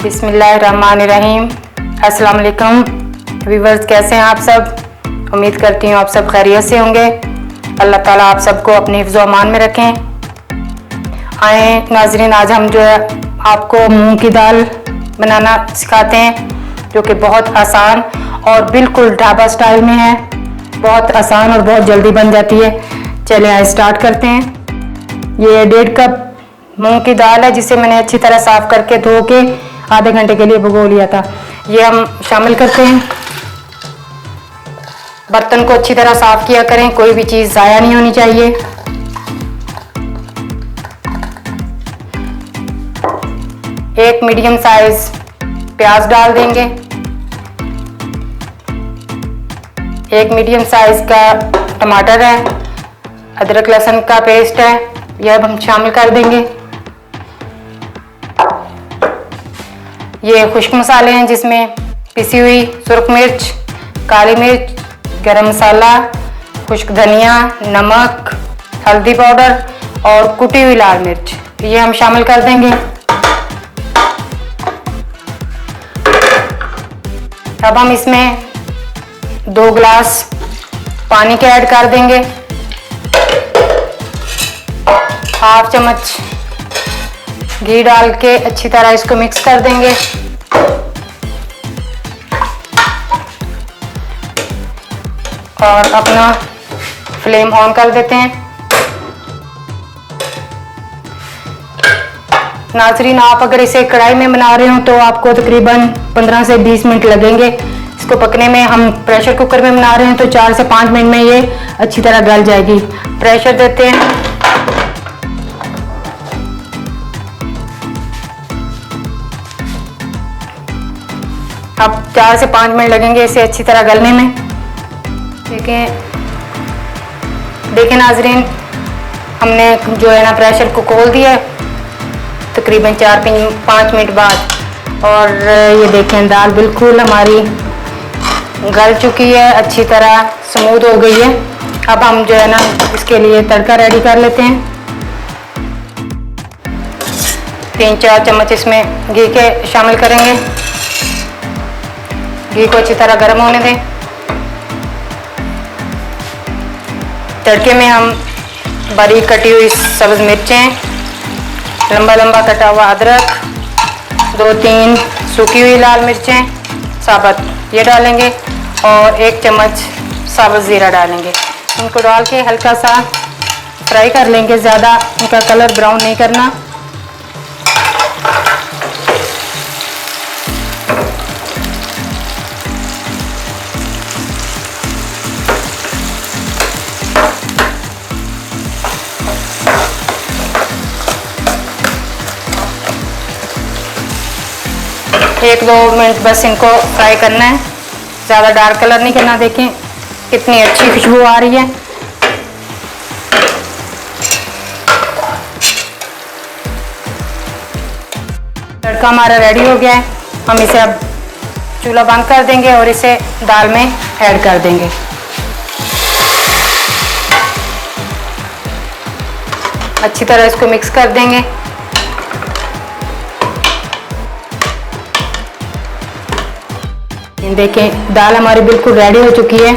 बिस्मिल्लाहिर्रहमानिर्रहीम। अस्सलाम वालेकुम व्यूअर्स, कैसे हैं आप सब? उम्मीद करती हूँ आप सब खैरियत से होंगे। अल्लाह ताला आप सबको अपने हिफ्ज़ व अमान में रखें। आए नाज़रीन, आज हम जो है आपको मूंग की दाल बनाना सिखाते हैं, जो कि बहुत आसान और बिल्कुल ढाबा स्टाइल में है। बहुत आसान और बहुत जल्दी बन जाती है। चलिए आए स्टार्ट करते हैं। ये 1.5 कप मूंग की दाल है, जिसे मैंने अच्छी तरह साफ करके धो के आधे घंटे के लिए भिगो लिया था। ये हम शामिल करते हैं। बर्तन को अच्छी तरह साफ किया करें, कोई भी चीज़ ज़ाया नहीं होनी चाहिए। एक मीडियम साइज प्याज डाल देंगे। एक मीडियम साइज का टमाटर है। अदरक लहसुन का पेस्ट है, यह अब हम शामिल कर देंगे। ये खुश्क मसाले हैं, जिसमें पिसी हुई सुरख मिर्च, काली मिर्च, गरम मसाला, खुश्क धनिया, नमक, हल्दी पाउडर और कुटी हुई लाल मिर्च, ये हम शामिल कर देंगे। अब हम इसमें 2 गिलास पानी के ऐड कर देंगे। 1/2 चम्मच घी डाल के अच्छी तरह इसको मिक्स कर देंगे। और अपना फ्लेम ऑन कर देते हैं। नाज़रीन, आप अगर इसे कढ़ाई में बना रहे हो तो आपको तकरीबन 15 से 20 मिनट लगेंगे इसको पकने में। हम प्रेशर कुकर में बना रहे हैं तो 4 से 5 मिनट में ये अच्छी तरह गल जाएगी। प्रेशर देते हैं। अब 4 से 5 मिनट लगेंगे इसे अच्छी तरह गलने में। देखें नाज़रीन, हमने जो है ना प्रेशर को खोल दिया तकरीबन 4-5 मिनट बाद। और ये देखें दाल बिल्कुल हमारी गल चुकी है, अच्छी तरह स्मूथ हो गई है। अब हम जो है ना इसके लिए तड़का रेडी कर लेते हैं। 3-4 चम्मच इसमें घी के शामिल करेंगे। घी को अच्छी तरह गर्म होने दें। तड़के में हम बारीक कटी हुई सब्ज़ मिर्चें, लंबा लंबा कटा हुआ अदरक, 2-3 सूखी हुई लाल मिर्चें साबुत ये डालेंगे और 1 चम्मच साबुत ज़ीरा डालेंगे। इनको डाल के हल्का सा फ्राई कर लेंगे, ज़्यादा इनका कलर ब्राउन नहीं करना। एक 2 मिनट बस इनको फ्राई करना है, ज़्यादा डार्क कलर नहीं करना। देखें कितनी अच्छी खुशबू आ रही है। तड़का हमारा रेडी हो गया है। हम इसे अब चूल्हा बंद कर देंगे और इसे दाल में ऐड कर देंगे। अच्छी तरह इसको मिक्स कर देंगे। देखें दाल हमारी बिल्कुल रेडी हो चुकी है।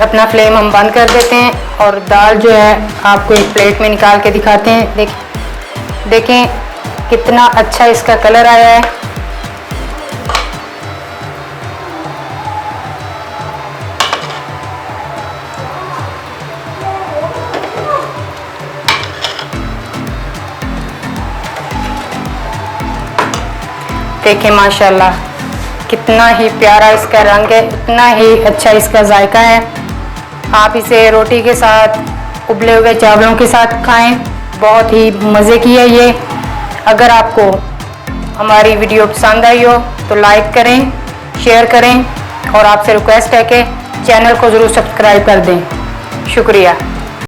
अपना फ्लेम हम बंद कर देते हैं और दाल जो है आपको एक प्लेट में निकाल के दिखाते हैं। देखें कितना अच्छा इसका कलर आया है। देखें माशाल्लाह कितना ही प्यारा इसका रंग है, इतना ही अच्छा इसका जायका है। आप इसे रोटी के साथ, उबले हुए चावलों के साथ खाएं, बहुत ही मज़े की है ये। अगर आपको हमारी वीडियो पसंद आई हो तो लाइक करें, शेयर करें और आपसे रिक्वेस्ट है कि चैनल को ज़रूर सब्सक्राइब कर दें। शुक्रिया।